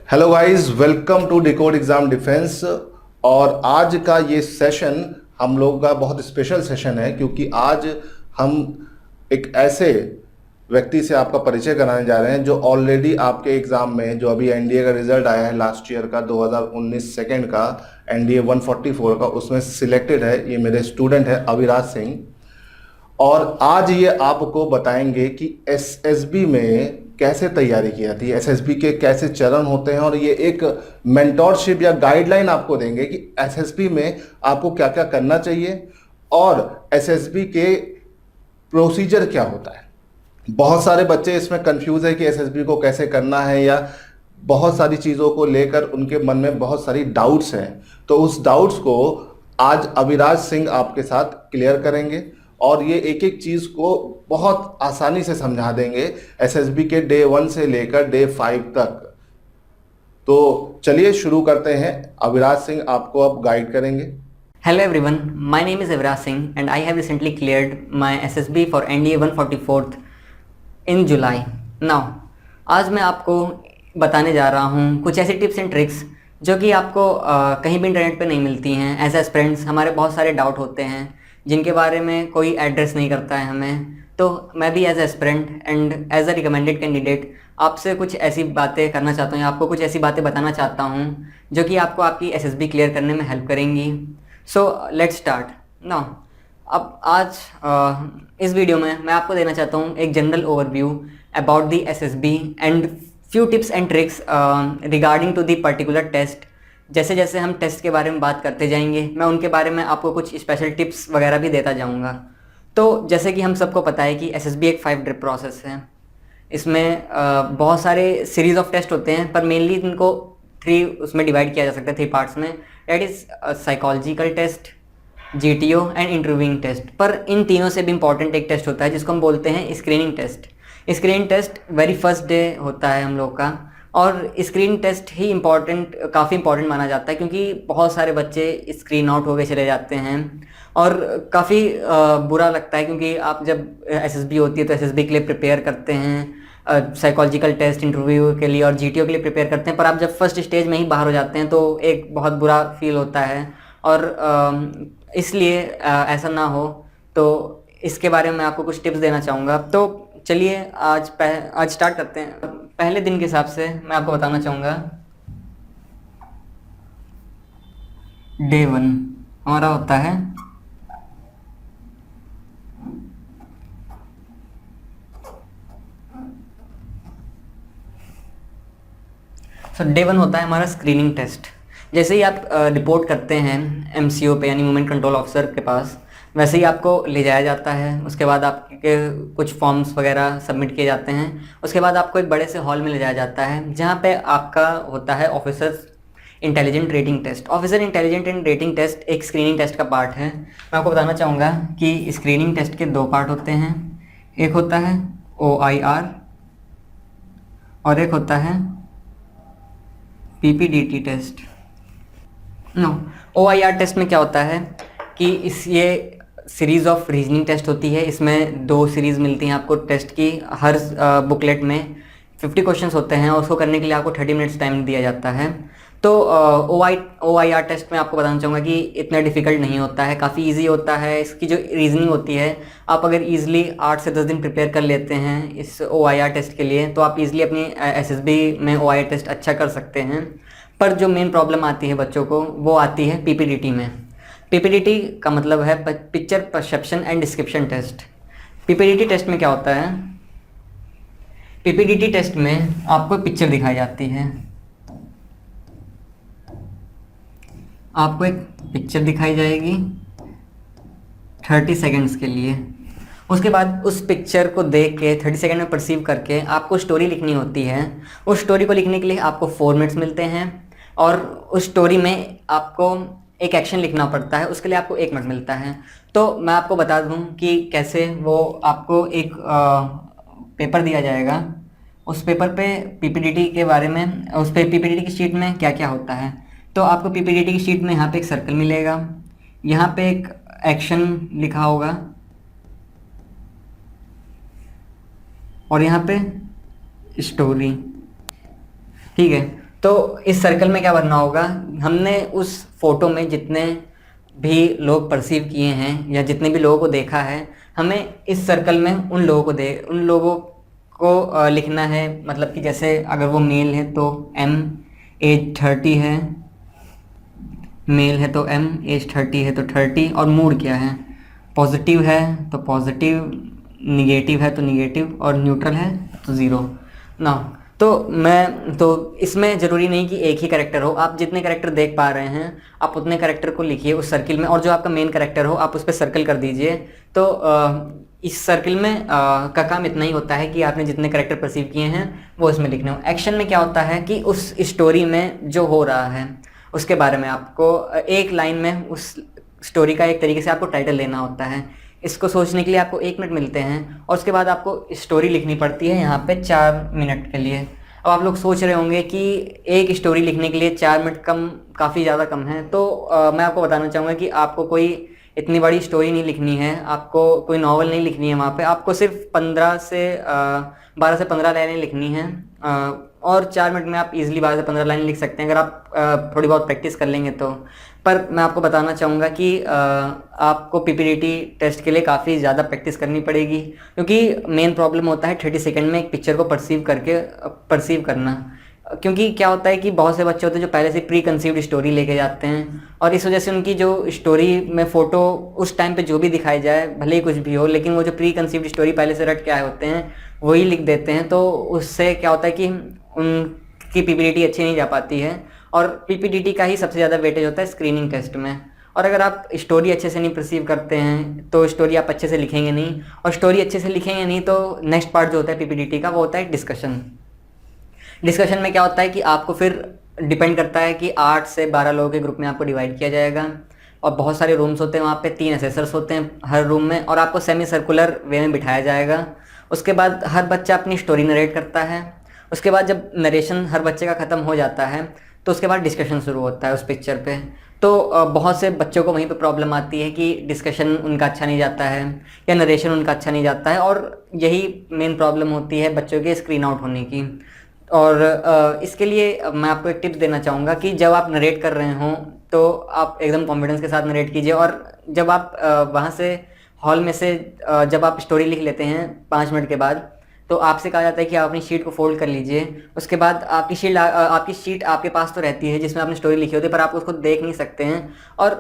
Hello guys, welcome to decode exam defence. और आज का ये सेशन हम लोग का बहुत स्पेशल सेशन है, क्योंकि आज हम एक ऐसे व्यक्ति से आपका परिचय कराने जा रहे हैं जो ऑलरेडी आपके एग्जाम में, जो अभी एनडीए का रिजल्ट आया है लास्ट ईयर का 2019 सेकेंड का एनडीए 144 का, उसमें सिलेक्टेड है। ये मेरे स्टूडेंट है अविराज सिंह। और आज ये आपको बताएंगे कि एसएसबी में कैसे तैयारी की जाती है, एसएसबी के कैसे चरण होते हैं, और ये एक मेंटोरशिप या गाइडलाइन आपको देंगे कि एसएसबी में आपको क्या क्या करना चाहिए और एसएसबी के प्रोसीजर क्या होता है। बहुत सारे बच्चे इसमें कंफ्यूज है कि एसएसबी को कैसे करना है, या बहुत सारी चीज़ों को लेकर उनके मन में बहुत सारी डाउट्स हैं। तो उस डाउट्स को आज अविराज सिंह आपके साथ क्लियर करेंगे और ये एक एक चीज़ को बहुत आसानी से समझा देंगे, एसएसबी के डे 1 से लेकर डे 5 तक। तो चलिए शुरू करते हैं। अविराज सिंह आपको अब गाइड करेंगे। Hello everyone, my name is Avraj Singh and I have recently cleared my SSB for NDA 144th in July. Now, आज मैं आपको बताने जा रहा हूँ कुछ ऐसी टिप्स एंड ट्रिक्स जो कि आपको कहीं भी इंटरनेट पे नहीं मिलती हैं। एज एस्पिरेंट्स हमारे बहुत सारे डाउट होते हैं जिनके बारे में कोई एड्रेस नहीं करता है हमें। तो मैं भी as aspirant and as a recommended candidate आपसे कुछ ऐसी बातें करना चाहता हूँ या आपको कुछ ऐसी बातें बताना चाहता हूँ जो कि आपको आपकी SSB क्लियर करने में हेल्प करेंगी। So let's start now. अब आज इस वीडियो में मैं आपको देना चाहता हूँ एक general overview about the SSB and few tips and tricks regarding to the particular test. जैसे जैसे हम टेस्ट के बारे में बात करते जाएंगे मैं उनके बारे में आपको कुछ स्पेशल टिप्स वगैरह भी देता जाऊँगा। तो जैसे कि हम सबको पता है कि SSB एक 5 ड्रिप प्रोसेस है। इसमें बहुत सारे सीरीज ऑफ टेस्ट होते हैं, पर मेनली इनको 3 उसमें डिवाइड किया जा सकता है 3 पार्ट्स में। That is psychological test, GTO and interviewing test. पर इन तीनों से भी इंपॉर्टेंट एक टेस्ट होता है जिसको हम बोलते हैं screening test. Screening test very first day होता है हम लोग का, और स्क्रीनिंग टेस्ट ही काफ़ी इंपॉर्टेंट माना जाता है क्योंकि बहुत सारे बच्चे स्क्रीन आउट हो गए चले जाते हैं और काफ़ी बुरा लगता है क्योंकि आप जब SSB होती है तो SSB के लिए प्रिपेयर करते हैं, साइकोलॉजिकल टेस्ट इंटरव्यू के लिए और GTO के लिए प्रिपेयर करते हैं, पर आप जब फर्स्ट स्टेज में ही बाहर हो जाते हैं तो एक बहुत बुरा फील होता है। और इसलिए ऐसा ना हो, तो इसके बारे में मैं आपको कुछ टिप्स देना चाहूँगा। तो चलिए आज स्टार्ट करते हैं। पहले दिन के हिसाब से मैं आपको बताना चाहूँगा डे 1 हमारा होता है डे 1 होता है हमारा स्क्रीनिंग टेस्ट। जैसे ही आप रिपोर्ट करते हैं MCO पे यानी मूवमेंट कंट्रोल ऑफिसर के पास, वैसे ही आपको ले जाया जाता है। उसके बाद आपके कुछ फॉर्म्स वगैरह सबमिट किए जाते हैं। उसके बाद आपको एक बड़े से हॉल में ले जाया जाता है जहाँ पे आपका होता है officers intelligent rating test. Officer intelligent and rating test एक स्क्रीनिंग टेस्ट का पार्ट है। मैं आपको बताना चाहूँगा कि स्क्रीनिंग टेस्ट के 2 पार्ट होते हैं। एक होता है OIR और एक होता है PPDT टेस्ट। OIR टेस्ट में क्या होता है कि ये सीरीज़ ऑफ रीजनिंग टेस्ट होती है। इसमें 2 सीरीज़ मिलती हैं आपको टेस्ट की। हर बुकलेट में 50 क्वेश्चंस होते हैं और उसको करने के लिए आपको 30 मिनट्स टाइम दिया जाता है। तो OIR टेस्ट में आपको बताना चाहूँगा कि इतना डिफ़िकल्ट नहीं होता है, काफ़ी इजी होता है। इसकी जो रीजनिंग होती है, आप अगर ईज़िली 8 से 10 दिन प्रिपेयर कर लेते हैं इस OIR टेस्ट के लिए तो आप ईज़िली अपनी SSB में OIR टेस्ट अच्छा कर सकते हैं। पर जो मेन प्रॉब्लम आती है बच्चों को वो आती है PPDT में। PPDT का मतलब है picture perception and description test. PPDT test में क्या होता है? PPDT टेस्ट में आपको पिक्चर दिखाई जाती है। आपको एक पिक्चर दिखाई जाएगी 30 सेकंड्स के लिए। उसके बाद उस पिक्चर को देख के 30 सेकंड में परसीव करके आपको स्टोरी लिखनी होती है। उस स्टोरी को लिखने के लिए आपको 4 मिनट्स मिलते हैं और उस स्टोरी में आपको एक एक्शन लिखना पड़ता है, उसके लिए आपको 1 मिनट मिलता है। तो मैं आपको बता दूं कि कैसे वो आपको एक पेपर दिया जाएगा। उस पेपर पे PPDT के बारे में, उस पे PPDT की शीट में क्या क्या होता है। तो आपको PPDT की शीट में यहाँ पे एक सर्कल मिलेगा, यहाँ पे एक एक्शन लिखा होगा और यहाँ पे स्टोरी। ठीक है, तो इस सर्कल में क्या भरना होगा, हमने उस फोटो में जितने भी लोग परसीव किए हैं या जितने भी लोगों को देखा है, हमें इस सर्कल में उन लोगों को लिखना है। मतलब कि जैसे अगर वो मेल है तो M, एज 30 है, मेल है तो M, एज 30 है तो 30, और मूड क्या है, पॉजिटिव है तो पॉजिटिव, निगेटिव है तो निगेटिव, और न्यूट्रल है तो ज़ीरो ना। तो इसमें ज़रूरी नहीं कि एक ही कैरेक्टर हो, आप जितने कैरेक्टर देख पा रहे हैं आप उतने कैरेक्टर को लिखिए उस सर्किल में, और जो आपका मेन कैरेक्टर हो आप उस पर सर्कल कर दीजिए। तो इस सर्किल में का काम इतना ही होता है कि आपने जितने कैरेक्टर परसीव किए हैं वो इसमें लिखने हो। एक्शन में क्या होता है कि उस स्टोरी में जो हो रहा है उसके बारे में आपको एक लाइन में उस स्टोरी का एक तरीके से आपको टाइटल देना होता है। इसको सोचने के लिए आपको 1 मिनट मिलते हैं और उसके बाद आपको स्टोरी लिखनी पड़ती है यहाँ पे 4 मिनट के लिए। अब आप लोग सोच रहे होंगे कि एक स्टोरी लिखने के लिए 4 मिनट काफ़ी ज़्यादा कम है। तो मैं आपको बताना चाहूँगा कि आपको कोई इतनी बड़ी स्टोरी नहीं लिखनी है, आपको कोई नॉवल नहीं लिखनी है। वहाँ पे आपको सिर्फ 12 से 15 लाइनें लिखनी हैं, और 4 मिनट में आप इजीली 12 से 15 लाइन लिख सकते हैं अगर आप थोड़ी बहुत प्रैक्टिस कर लेंगे तो। पर मैं आपको बताना चाहूँगा कि आपको पीपीटीटी टेस्ट के लिए काफ़ी ज़्यादा प्रैक्टिस करनी पड़ेगी, क्योंकि मेन प्रॉब्लम होता है 30 सेकंड में एक पिक्चर को परसीव करना। क्योंकि क्या होता है कि बहुत से बच्चे होते हैं जो पहले से प्री कंसीव्ड स्टोरी लेके जाते हैं, और इस वजह से उनकी जो स्टोरी में फ़ोटो उस टाइम पे जो भी दिखाई जाए भले ही कुछ भी हो, लेकिन वो जो प्री कंसीव्ड स्टोरी पहले से रट के आए होते हैं वही लिख देते हैं। तो उससे क्या होता है कि उनकी पीपीटीटी अच्छी नहीं जा पाती है, और पीपीटीटी का ही सबसे ज़्यादा वेटेज होता है स्क्रीनिंग टेस्ट में। और अगर आप स्टोरी अच्छे से नहीं परसीव करते हैं तो स्टोरी आप अच्छे से लिखेंगे नहीं, और स्टोरी अच्छे से लिखेंगे नहीं तो नेक्स्ट पार्ट जो होता है पीपीटीटी का वो होता है डिस्कशन में क्या होता है कि आपको फिर डिपेंड करता है कि 8 से 12 लोगों के ग्रुप में आपको डिवाइड किया जाएगा, और बहुत सारे रूम्स होते हैं वहाँ पे, 3 असेसर्स होते हैं हर रूम में, और आपको सेमी सर्कुलर वे में बिठाया जाएगा। उसके बाद हर बच्चा अपनी स्टोरी नरेट करता है। उसके बाद जब नरेशन हर बच्चे का ख़त्म हो जाता है तो उसके बाद डिस्कशन शुरू होता है उस पिक्चर पे। तो बहुत से बच्चों को वहीं पे प्रॉब्लम आती है कि डिस्कशन उनका अच्छा नहीं जाता है या नरेशन उनका अच्छा नहीं जाता है, और यही मेन प्रॉब्लम होती है बच्चों के स्क्रीन आउट होने की। और इसके लिए मैं आपको एक टिप्स देना चाहूँगा कि जब आप नरेट कर रहे हों तो आप एकदम कॉन्फिडेंस के साथ नरेट कीजिए, और जब आप वहाँ से हॉल में से जब आप स्टोरी लिख लेते हैं 5 मिनट के बाद, तो आपसे कहा जाता है कि आप अपनी शीट को फोल्ड कर लीजिए। उसके बाद आपकी शीट आपके पास तो रहती है जिसमें आपने स्टोरी लिखी होती है, पर आप उसको देख नहीं सकते हैं। और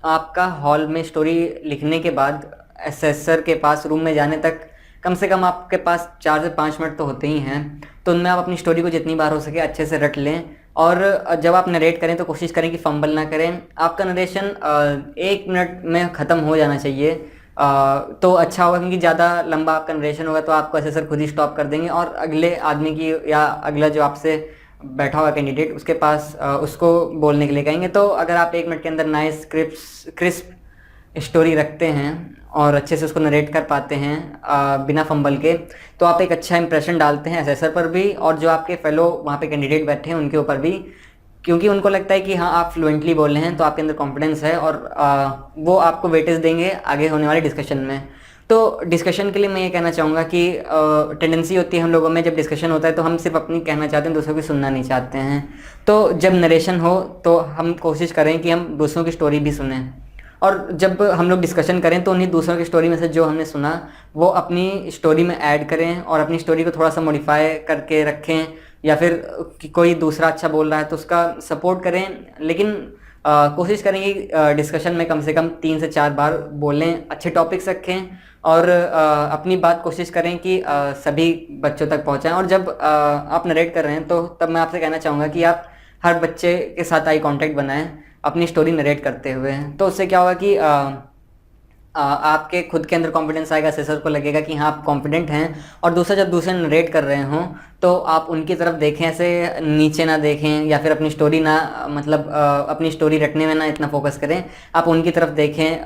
आपका हॉल में स्टोरी लिखने के बाद असेसर के पास रूम में जाने तक कम से कम आपके पास 4 से 5 मिनट तो होते ही हैं। तो उनमें आप अपनी स्टोरी को जितनी बार हो सके अच्छे से रट लें, और जब आप नरेट करें तो कोशिश करें कि फंबल ना करें। आपका नरेशन 1 मिनट में ख़त्म हो जाना चाहिए, तो अच्छा होगा, क्योंकि ज़्यादा लंबा आपका नरेशन होगा तो आपको असेसर खुद ही स्टॉप कर देंगे, और अगले आदमी की या अगला जो आपसे बैठा हुआ कैंडिडेट उसके पास उसको बोलने के लिए कहेंगे। तो अगर आप 1 मिनट के अंदर नाइस क्रिस्प स्टोरी रखते हैं और अच्छे से उसको नरेट कर पाते हैं बिना फंबल के, तो आप एक अच्छा इंप्रेशन डालते हैं असेसर पर भी, और जो आपके फेलो वहाँ पे कैंडिडेट बैठे हैं उनके ऊपर भी, क्योंकि उनको लगता है कि हाँ आप फ्लुएंटली बोल रहे हैं तो आपके अंदर कॉन्फिडेंस है, और वो आपको वेटेज देंगे आगे होने वाले डिस्कशन में। तो डिस्कशन के लिए मैं ये कहना चाहूँगा कि टेंडेंसी होती है हम लोगों में, जब डिस्कशन होता है तो हम सिर्फ अपनी कहना चाहते हैं, दूसरों की सुनना नहीं चाहते हैं। तो जब नरेशन हो तो हम कोशिश करें कि हम दूसरों की स्टोरी भी सुनें, और जब हम लोग डिस्कशन करें तो उन्हीं दूसरों की स्टोरी में से जो हमने सुना वो अपनी स्टोरी में ऐड करें, और अपनी स्टोरी को थोड़ा सा मॉडिफाई करके रखें, या फिर कोई दूसरा अच्छा बोल रहा है तो उसका सपोर्ट करें। लेकिन कोशिश करें कि डिस्कशन में कम से कम 3 से 4 बार बोलें, अच्छे टॉपिक्स रखें, और अपनी बात कोशिश करें कि सभी बच्चों तक पहुंचाएं। और जब आप नरेट कर रहे हैं तो तब मैं आपसे कहना चाहूँगा कि आप हर बच्चे के साथ आई कांटेक्ट बनाएं अपनी स्टोरी नरेट करते हुए। तो उससे क्या होगा कि आपके खुद के अंदर कॉन्फिडेंस आएगा, असेसर को लगेगा कि हाँ आप कॉन्फिडेंट हैं। और दूसरा, जब दूसरे नरेट कर रहे हों तो आप उनकी तरफ देखें, ऐसे नीचे ना देखें, या फिर अपनी स्टोरी ना अपनी स्टोरी रटने में ना इतना फोकस करें, आप उनकी तरफ देखें,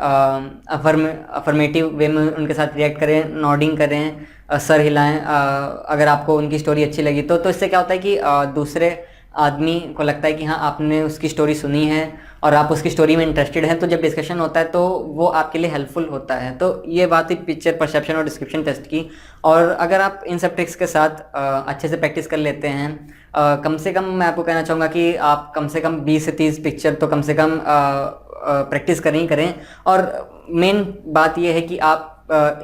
अफर्मेटिव वे में उनके साथ रिएक्ट करें, नॉडिंग करें, सर हिलाएं अगर आपको उनकी स्टोरी अच्छी लगी तो इससे क्या होता है कि दूसरे आदमी को लगता है कि हाँ आपने उसकी स्टोरी सुनी है और आप उसकी स्टोरी में इंटरेस्टेड हैं, तो जब डिस्कशन होता है तो वो आपके लिए हेल्पफुल होता है। तो ये बात थी पिक्चर परसेप्शन और डिस्क्रिप्शन टेस्ट की। और अगर आप इन सब ट्रिक्स के साथ अच्छे से प्रैक्टिस कर लेते हैं, कम से कम मैं आपको कहना चाहूँगा कि आप कम से कम 20 से 30 पिक्चर तो कम से कम प्रैक्टिस करें ही करें। और मेन बात यह है कि आप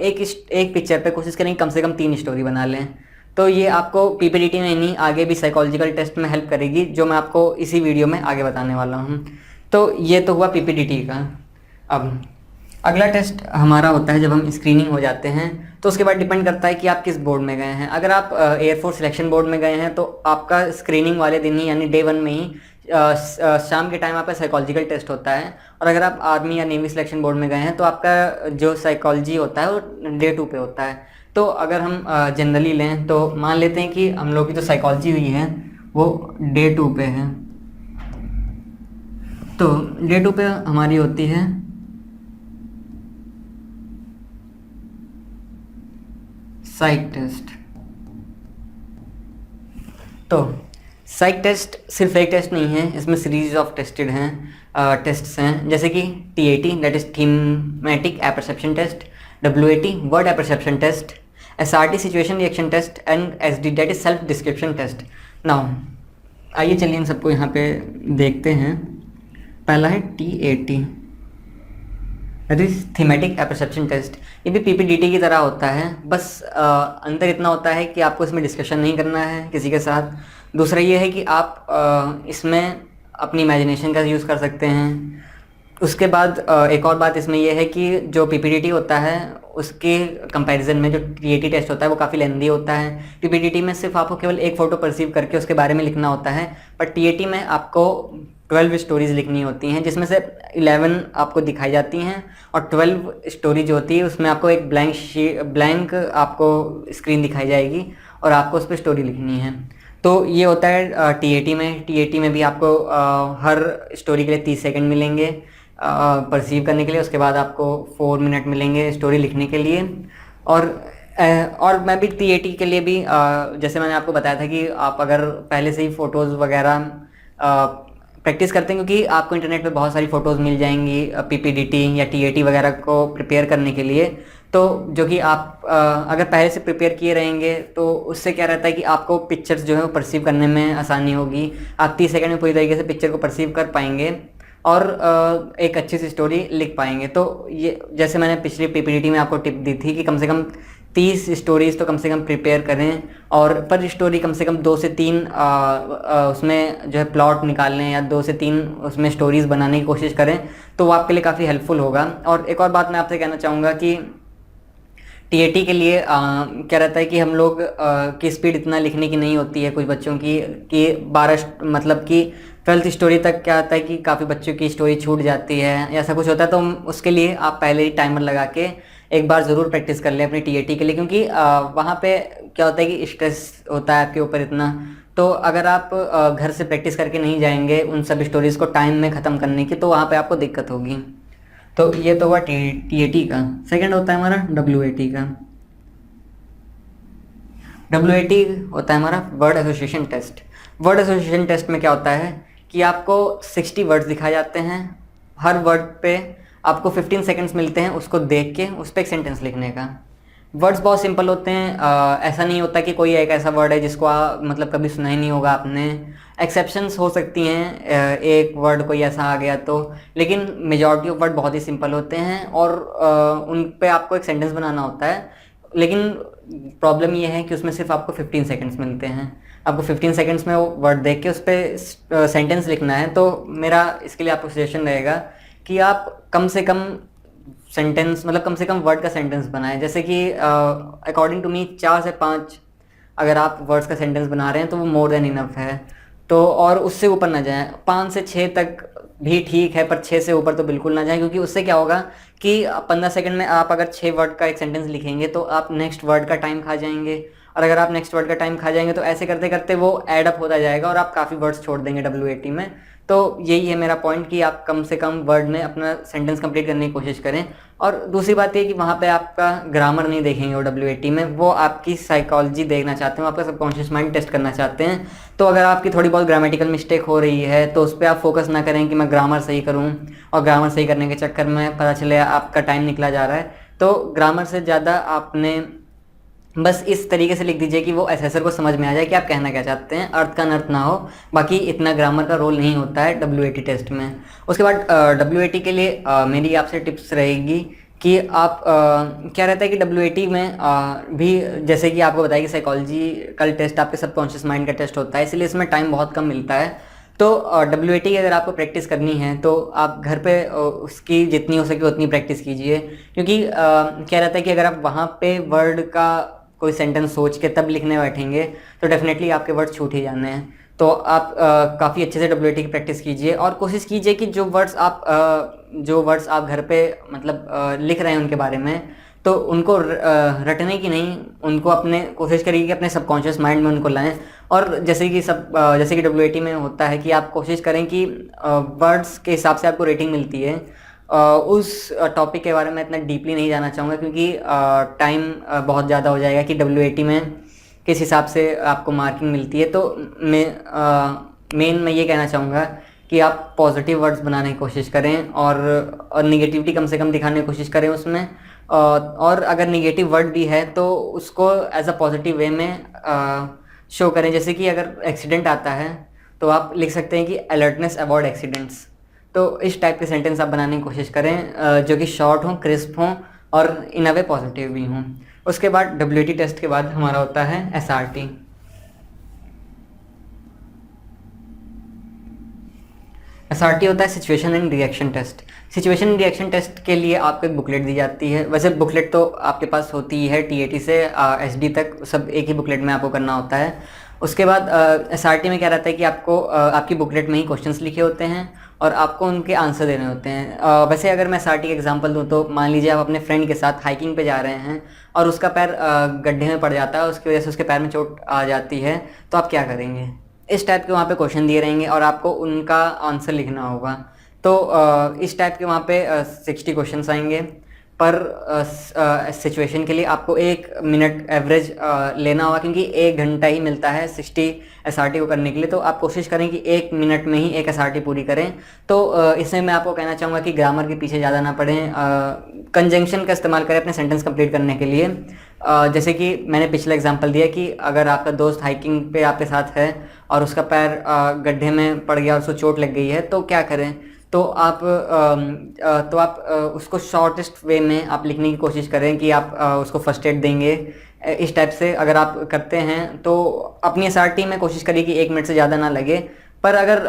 एक पिक्चर पे कोशिश करें कम से कम 3 स्टोरी बना लें। तो ये आपको पीपीडीटी में नहीं, आगे भी साइकोलॉजिकल टेस्ट में हेल्प करेगी, जो मैं आपको इसी वीडियो में आगे बताने वाला हूँ। तो ये तो हुआ पीपीडीटी का। अब अगला टेस्ट हमारा होता है जब हम स्क्रीनिंग हो जाते हैं, तो उसके बाद डिपेंड करता है कि आप किस बोर्ड में गए हैं। अगर आप एयरफोर्स सिलेक्शन बोर्ड में गए हैं तो आपका स्क्रीनिंग वाले दिन ही यानी डे 1 में ही शाम के टाइम आपका साइकोलॉजिकल टेस्ट होता है। और अगर आप आर्मी या नेवी सिलेक्शन बोर्ड में गए हैं तो आपका जो साइकोलॉजी होता है वो डे 2 पे होता है। तो अगर हम जनरली लें तो मान लेते हैं कि हम लोग की जो साइकोलॉजी हुई है वो डे 2 पे है। तो डे 2 पे हमारी होती है साइक टेस्ट। तो साइक टेस्ट सिर्फ एक टेस्ट नहीं है, इसमें सीरीज ऑफ टेस्टेड हैं टेस्ट्स हैं, जैसे कि TAT that is thematic apperception test, WAT word apperception test, SRT situation reaction test and SD that is self description test. Now आइए चलिए इन सबको यहाँ पे देखते हैं। पहला है TAT that is thematic apperception test. ये भी PPDT की तरह होता है, बस अंतर इतना होता है कि आपको इसमें डिस्कशन नहीं करना है किसी के साथ। दूसरा ये है कि आप इसमें अपनी इमेजिनेशन का यूज़ कर सकते हैं। उसके बाद एक और बात इसमें यह है कि जो PPDT होता है उसके कंपैरिजन में जो TAT टेस्ट होता है वो काफ़ी लेंदी होता है। PPDT में सिर्फ आपको केवल एक फ़ोटो परसीव करके उसके बारे में लिखना होता है, पर TAT में आपको 12 स्टोरीज़ लिखनी होती हैं, जिसमें से 11 आपको दिखाई जाती हैं और 12 स्टोरी जो होती है उसमें आपको एक ब्लैंक आपको स्क्रीन दिखाई जाएगी और आपको उस पर स्टोरी लिखनी है। तो ये होता है TAT में भी आपको हर स्टोरी के लिए 30 सेकंड मिलेंगे परसीव करने के लिए। उसके बाद आपको 4 मिनट मिलेंगे स्टोरी लिखने के लिए। और मैं भी TAT के लिए भी जैसे मैंने आपको बताया था कि आप अगर पहले से ही फ़ोटोज़ वगैरह प्रैक्टिस करते हैं, क्योंकि आपको इंटरनेट पे बहुत सारी फ़ोटोज़ मिल जाएंगी PPDT या TAT वगैरह को प्रिपेयर करने के लिए। तो जो कि आप अगर पहले से प्रिपेयर किए रहेंगे तो उससे क्या रहता है कि आपको पिक्चर्स जो है वो परसीव करने में आसानी होगी। आप 30 सेकंड में पूरी तरीके से पिक्चर को परसीव कर पाएंगे और एक अच्छी सी स्टोरी लिख पाएंगे। तो ये जैसे मैंने पिछली PPDT में आपको टिप दी थी कि कम से कम 30 स्टोरीज़ तो कम से कम प्रिपेयर करें, और पर स्टोरी कम से कम 2 से 3 उसमें जो है प्लॉट निकाल लें या 2 से 3 उसमें स्टोरीज़ बनाने की कोशिश करें, तो वो आपके लिए काफ़ी हेल्पफुल होगा। और एक और बात मैं आपसे कहना चाहूँगा कि TAT के लिए क्या रहता है कि हम लोग की स्पीड इतना लिखने की नहीं होती है कुछ बच्चों की कि 12 मतलब कि 12th स्टोरी तक क्या होता है कि काफ़ी बच्चों की स्टोरी छूट जाती है, ऐसा कुछ होता है। तो उसके लिए आप पहले ही टाइमर लगा के एक बार ज़रूर प्रैक्टिस कर लें अपनी TAT के लिए, क्योंकि वहाँ पे क्या होता है कि स्ट्रेस होता है आपके ऊपर इतना। तो अगर आप घर से प्रैक्टिस करके नहीं जाएंगे उन सब स्टोरीज़ को टाइम में ख़त्म करने की, तो वहाँ पे आपको दिक्कत होगी। तो ये तो हुआ TAT का। सेकंड होता है हमारा WAT का। WAT होता है हमारा word association test. Word association test में क्या होता है कि आपको 60 वर्ड्स दिखाए जाते हैं, हर वर्ड पे आपको 15 सेकंड्स मिलते हैं उसको देख के उस पर एक सेंटेंस लिखने का। वर्ड्स बहुत सिंपल होते हैं, ऐसा नहीं होता कि कोई एक ऐसा वर्ड है जिसको मतलब कभी सुना ही नहीं होगा आपने। एक्सेप्शंस हो सकती हैं, एक वर्ड कोई ऐसा आ गया तो, लेकिन मेजॉरिटी ऑफ वर्ड बहुत ही सिंपल होते हैं और उन पे आपको एक सेंटेंस बनाना होता है। लेकिन प्रॉब्लम ये है कि उसमें सिर्फ आपको 15 सेकंड्स मिलते हैं। आपको 15 सेकंड्स में वो वर्ड देख के उस पर सेंटेंस लिखना है। तो मेरा इसके लिए आपको सजेशन रहेगा कि आप कम से कम सेंटेंस मतलब कम से कम वर्ड का सेंटेंस बनाएं। जैसे कि अकॉर्डिंग टू मी 4 से 5 अगर आप वर्ड्स का सेंटेंस बना रहे हैं तो वो मोर देन इनफ है। तो और उससे ऊपर ना जाएं, 5 से 6 तक भी ठीक है, पर 6 से ऊपर तो बिल्कुल ना जाएं, क्योंकि उससे क्या होगा कि 15 सेकंड में आप अगर 6 वर्ड का एक सेंटेंस लिखेंगे तो आप नेक्स्ट वर्ड का टाइम खा जाएंगे और अगर आप नेक्स्ट वर्ड का टाइम खा जाएंगे तो ऐसे करते करते वो ऐड अप होता जाएगा और आप काफ़ी वर्ड्स छोड़ देंगे W80 में। तो यही है मेरा पॉइंट कि आप कम से कम वर्ड में अपना सेंटेंस कंप्लीट करने की कोशिश करें। और दूसरी बात ये कि वहाँ पे आपका ग्रामर नहीं देखेंगे वो W80 में, वो आपकी साइकोलॉजी देखना चाहते हैं, वो आपका सबकॉन्शियस माइंड टेस्ट करना चाहते हैं। तो अगर आपकी थोड़ी बहुत ग्रामेटिकल मिस्टेक हो रही है तो उस पर आप फोकस ना करें कि मैं ग्रामर सही करूँ, और ग्रामर सही करने के चक्कर में पता चले आपका टाइम निकला जा रहा है। तो ग्रामर से ज़्यादा आपने बस इस तरीके से लिख दीजिए कि वो असेसर को समझ में आ जाए कि आप कहना क्या चाहते हैं, अर्थ का अनर्थ ना हो। बाकी इतना ग्रामर का रोल नहीं होता है W80 टेस्ट में। उसके बाद W80 के लिए मेरी आपसे टिप्स रहेगी कि आप क्या रहता है कि W80 में भी जैसे कि आपको बताया कि साइकोलॉजिकल टेस्ट आपके सबकॉन्शियस माइंड का टेस्ट होता है, इसलिए इसमें टाइम बहुत कम मिलता है। तो W80 की अगर आपको प्रैक्टिस करनी है तो आप घर पे उसकी जितनी हो सके उतनी प्रैक्टिस कीजिए, क्योंकि क्या रहता है कि अगर आप वहाँ पे वर्ड का कोई सेंटेंस सोच के तब लिखने बैठेंगे तो डेफिनेटली आपके वर्ड छूट ही जाने हैं। तो आप काफ़ी अच्छे से W80 की प्रैक्टिस कीजिए और कोशिश कीजिए कि जो वर्ड्स आप घर पे मतलब लिख रहे हैं उनके बारे में, तो उनको रटने की नहीं, उनको अपने कोशिश करिए कि अपने सबकॉन्शियस माइंड में उनको लाएं। और जैसे कि W80 में होता है कि आप कोशिश करें कि वर्ड्स के हिसाब से आपको रेटिंग मिलती है। उस टॉपिक के बारे में इतना डीपली नहीं जाना चाहूँगा क्योंकि टाइम बहुत ज़्यादा हो जाएगा कि W80 में किस हिसाब से आपको मार्किंग मिलती है। तो मैं ये कहना चाहूँगा कि आप पॉजिटिव वर्ड्स बनाने की कोशिश करें और निगेटिविटी कम से कम दिखाने की कोशिश करें उसमें। और अगर निगेटिव वर्ड भी है तो उसको एज अ पॉजिटिव वे में शो करें। जैसे कि अगर एक्सीडेंट आता है तो आप लिख सकते हैं कि अलर्टनेस अवॉइड एक्सीडेंट्स। तो इस टाइप के सेंटेंस आप बनाने की कोशिश करें जो कि शॉर्ट हों, क्रिस्प हों और इन अ वे पॉजिटिव भी हों। उसके बाद W80 टेस्ट के बाद हमारा होता है SRT। SRT होता है situation and reaction test. Situation and reaction test के लिए आपको एक बुकलेट दी जाती है। वैसे बुकलेट तो आपके पास होती ही है, TAT से SD तक सब एक ही बुकलेट में आपको करना होता है। उसके बाद SRT में क्या रहता है कि आपको आपकी बुकलेट में ही क्वेश्चंस लिखे होते हैं और आपको उनके आंसर देने होते हैं। वैसे अगर मैं SRT का एग्जांपल दूं तो मान लीजिए आप अपने फ्रेंड के साथ हाइकिंग पे जा रहे हैं और उसका पैर गड्ढे में पड़ जाता है, उसकी वजह से उसके पैर में चोट आ जाती है, तो आप क्या करेंगे? इस टाइप के वहाँ पे क्वेश्चन दिए रहेंगे और आपको उनका आंसर लिखना होगा। तो इस टाइप के वहाँ पे 60 क्वेश्चंस आएंगे। पर सिचुएशन के लिए आपको 1 मिनट एवरेज लेना होगा क्योंकि 1 घंटा ही मिलता है 60 SRT को करने के लिए। तो आप कोशिश करें कि 1 मिनट में ही 1 SRT पूरी करें। तो इसमें मैं आपको कहना चाहूँगा कि ग्रामर के पीछे ज़्यादा ना पड़ें, कंजंक्शन का इस्तेमाल करें अपने सेंटेंस कंप्लीट करने के लिए। जैसे कि मैंने पिछला एग्जांपल दिया कि अगर आपका दोस्त हाइकिंग पे आपके साथ है और उसका पैर गड्ढे में पड़ गया और उसको चोट लग गई है, तो क्या करें? तो आप उसको शॉर्टेस्ट वे में आप लिखने की कोशिश करें कि आप उसको फर्स्ट एड देंगे। इस टाइप से अगर आप करते हैं तो अपनी SRT में कोशिश करिए कि 1 मिनट से ज़्यादा ना लगे। पर अगर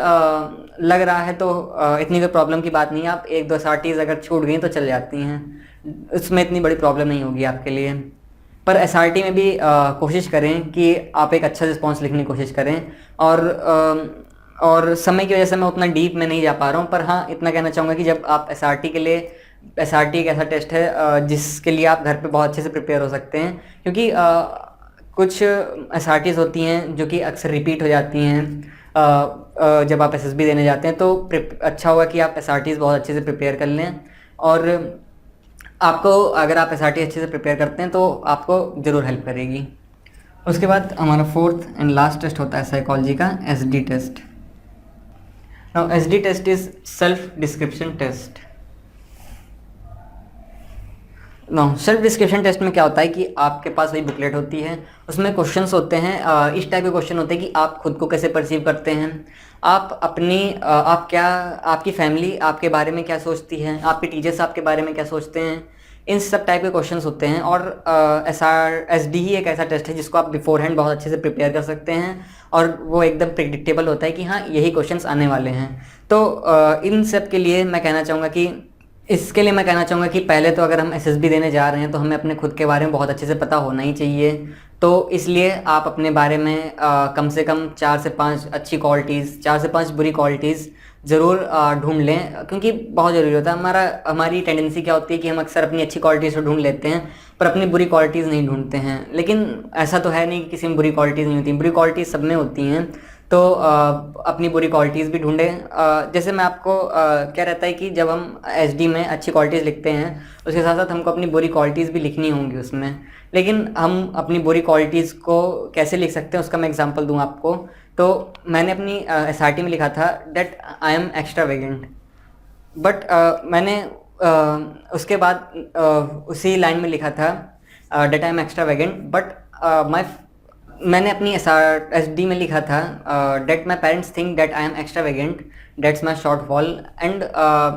लग रहा है तो इतनी कोई प्रॉब्लम की बात नहीं है, आप 1-2 SRTs अगर छूट गई तो चल जाती हैं, उसमें इतनी बड़ी प्रॉब्लम नहीं होगी आपके लिए। पर SRT में भी कोशिश करें कि आप एक अच्छा रिस्पॉन्स लिखने की कोशिश करें। और समय की वजह से मैं उतना डीप में नहीं जा पा रहा हूँ, पर हाँ इतना कहना चाहूँगा कि जब आप SRT एक ऐसा टेस्ट है जिसके लिए आप घर पे बहुत अच्छे से प्रिपेयर हो सकते हैं, क्योंकि कुछ SRTs होती हैं जो कि अक्सर रिपीट हो जाती हैं जब आप SSB देने जाते हैं। तो अच्छा होगा कि आप SRTs बहुत अच्छे से प्रिपेयर कर लें। और आपको अगर आप SRT अच्छे से प्रिपेयर करते हैं तो आपको ज़रूर हेल्प करेगी। उसके बाद हमारा 4th एंड लास्ट टेस्ट होता है साइकोलॉजी का SD test. Now SD test is self description test. Self description test में क्या होता है कि आपके पास वही बुकलेट होती है, उसमें क्वेश्चंस होते हैं। इस टाइप के क्वेश्चन होते हैं कि आप खुद को कैसे परसीव करते हैं, आपकी फैमिली आपके बारे में क्या सोचती है, आपके टीचर्स आपके बारे में क्या सोचते हैं, इन सब टाइप के क्वेश्चंस होते हैं। और SD ही एक ऐसा टेस्ट है जिसको आप बिफोर हैंड बहुत अच्छे से प्रिपेयर कर सकते हैं और वो एकदम प्रिडिक्टेबल होता है कि हाँ यही क्वेश्चंस आने वाले हैं। तो इन सब के लिए मैं कहना चाहूँगा कि पहले तो अगर हम SSB देने जा रहे हैं तो हमें अपने खुद के बारे में बहुत अच्छे से पता होना ही चाहिए। तो इसलिए आप अपने बारे में कम से कम 4 से 5 अच्छी क्वालिटीज़, 4 से 5 बुरी क्वालिटीज़ ज़रूर ढूंढ लें, क्योंकि बहुत ज़रूरी होता है। हमारी टेंडेंसी क्या होती है कि हम अक्सर अपनी अच्छी क्वालिटीज़ को ढूंढ लेते हैं पर अपनी बुरी क्वालिटीज़ नहीं ढूंढते हैं। लेकिन ऐसा तो है नहीं कि किसी में बुरी क्वालिटीज़ नहीं होती, बुरी क्वालिटीज़ सब में होती हैं। तो अपनी बुरी क्वालिटीज़ भी ढूंढें। जैसे मैं आपको क्या रहता है कि जब हम एसडी में अच्छी क्वालिटीज़ लिखते हैं उसके साथ साथ हमको अपनी बुरी क्वालिटीज़ भी लिखनी होंगी उसमें। लेकिन हम अपनी बुरी क्वालिटीज़ को कैसे लिख सकते हैं उसका मैं एग्जांपल दूं आपको। तो मैंने अपनी एसआरटी में लिखा था that I am extravagant, but मैंने उसके बाद उसी लाइन में लिखा था that I am extravagant but मैंने अपनी एसडी में लिखा था that my parents think that I am extravagant, that's my shortfall. And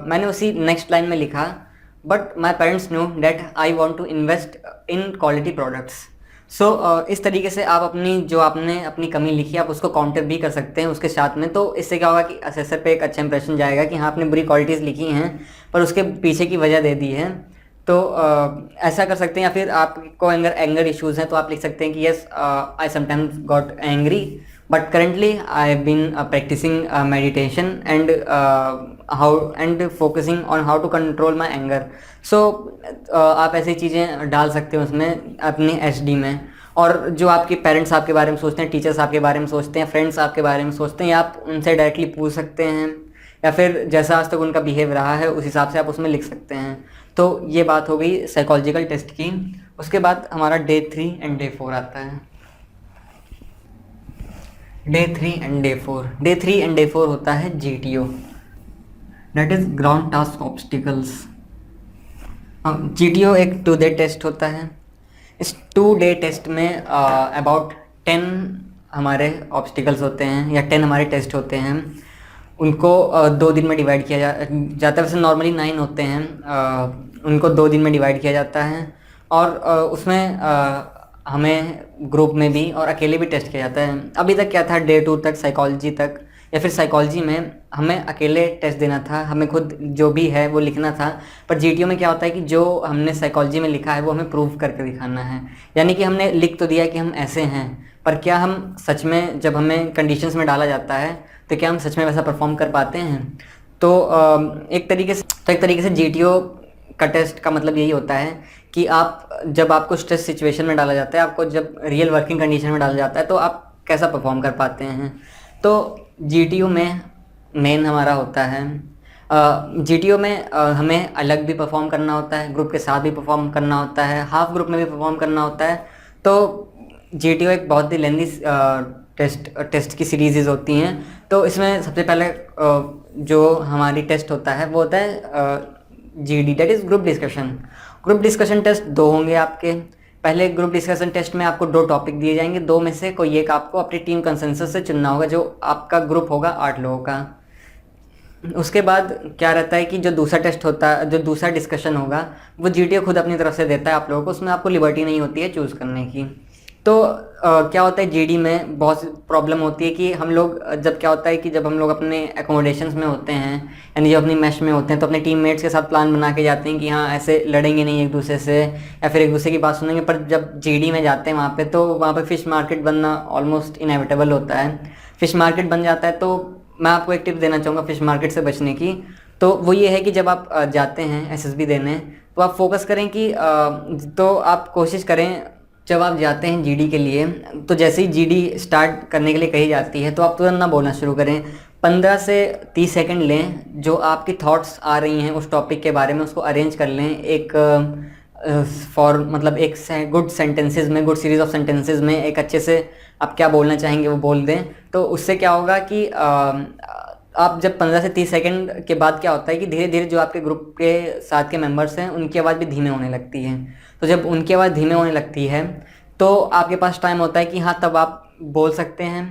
मैंने उसी नेक्स्ट लाइन में लिखा but my parents know that I want to invest in quality products. So इस तरीके से आप आपने अपनी कमी लिखी आप उसको काउंटर भी कर सकते हैं उसके साथ में। तो इससे क्या होगा कि असेसर पे एक अच्छा इंप्रेशन जाएगा कि हाँ आपने बुरी क्वालिटीज़ लिखी हैं पर उसके पीछे की वजह दे दी है। तो ऐसा कर सकते हैं। या फिर आपको एंगर इश्यूज़ हैं तो आप लिख सकते हैं कि yes I sometimes got angry but currently I have been practising meditation and focusing on how to control my anger. So आप ऐसी चीज़ें डाल सकते हैं उसमें अपने एसडी में। और जो आपके पेरेंट्स आपके बारे में सोचते हैं, टीचर्स आपके बारे में सोचते हैं, फ्रेंड्स आपके बारे में सोचते हैं, आप उनसे डायरेक्टली पूछ सकते हैं या फिर जैसा आज तक उनका बिहेव रहा है उस हिसाब से आप उसमें लिख सकते हैं। तो ये बात हो गई साइकोलॉजिकल टेस्ट की। उसके बाद हमारा डे 3 एंड डे 4 आता है। Day 3 and day 4, day 3 and day 4 होता है GTO, that is ground task obstacles. GTO एक 2 डे टेस्ट होता है। इस 2 डे टेस्ट में अबाउट 10 हमारे ऑब्स्टिकल्स होते हैं या 10 हमारे टेस्ट होते हैं। उनको 2 दिन में डिवाइड किया जाता है। वैसे नॉर्मली 9 होते हैं, उनको 2 दिन में डिवाइड किया जाता है। और उसमें हमें ग्रुप में भी और अकेले भी टेस्ट किया जाता है। अभी तक क्या था, डे 2 तक साइकोलॉजी तक या फिर साइकोलॉजी में हमें अकेले टेस्ट देना था, हमें खुद जो भी है वो लिखना था। पर GTO में क्या होता है कि जो हमने साइकोलॉजी में लिखा है वो हमें प्रूव करके दिखाना है। यानी कि हमने लिख तो दिया कि हम ऐसे हैं, पर क्या हम सच में जब हमें कंडीशंस में डाला जाता है तो क्या हम सच में वैसा परफॉर्म कर पाते हैं। तो एक तरीके से GTO का टेस्ट का मतलब यही होता है कि आप जब आपको स्ट्रेस सिचुएशन में डाला जाता है, आपको जब रियल वर्किंग कंडीशन में डाला जाता है तो आप कैसा परफॉर्म कर पाते हैं। तो GTO में मेन हमारा होता है GTO में हमें अलग भी परफॉर्म करना होता है, ग्रुप के साथ भी परफॉर्म करना होता है, हाफ ग्रुप में भी परफॉर्म करना होता है। तो GTO एक बहुत ही लेंदी टेस्ट की सीरीज़ होती हैं। तो इसमें सबसे पहले जो हमारी टेस्ट होता है वो होता है GD, that is group discussion. Group discussion test 2 होंगे आपके। पहले ग्रुप डिस्कशन टेस्ट में आपको 2 टॉपिक दिए जाएंगे, 2 में से कोई एक आपको अपनी टीम कंसेंसस से चुनना होगा, जो आपका ग्रुप होगा 8 लोगों का। उसके बाद क्या रहता है कि जो दूसरा टेस्ट होता है, जो दूसरा डिस्कशन होगा वो GTO खुद अपनी तरफ से देता है आप लोगों को, उसमें आपको लिबर्टी नहीं होती है चूज़ करने की। तो क्या होता है GD में बहुत प्रॉब्लम होती है कि हम लोग क्या होता है कि जब हम लोग अपने एकोमोडेशंस में होते हैं यानी जब अपनी मैश में होते हैं तो अपने टीममेट्स के साथ प्लान बना के जाते हैं कि हाँ ऐसे लड़ेंगे नहीं एक दूसरे से या फिर एक दूसरे की बात सुनेंगे। पर जब GD में जाते हैं वहाँ पे तो वहाँ पे फ़िश मार्केट बनना ऑलमोस्ट इनएविटेबल होता है। फ़िश मार्केट बन जाता है। तो मैं आपको एक टिप देना चाहूँगा फ़िश मार्केट से बचने की। तो वो ये है कि जब आप जाते हैं SSB देने तो आप फोकस करें कि तो आप कोशिश करें जब आप जाते हैं GD के लिए तो जैसे ही GD स्टार्ट करने के लिए कही जाती है तो आप तुरंत ना बोलना शुरू करें। 15 से 30 सेकंड लें, जो आपकी थॉट्स आ रही हैं उस टॉपिक के बारे में उसको अरेंज कर लें एक मतलब एक गुड सेंटेंसेस में, गुड सीरीज़ ऑफ सेंटेंसेस में एक अच्छे से आप क्या बोलना चाहेंगे वो बोल दें। तो उससे क्या होगा कि आप जब 15 से 30 सेकंड के बाद क्या होता है कि धीरे धीरे जो आपके ग्रुप के साथ के मेंबर्स हैं उनकी आवाज़ भी धीमे होने लगती है। तो जब उनकी आवाज़ धीमे होने लगती है तो आपके पास टाइम होता है कि हाँ तब आप बोल सकते हैं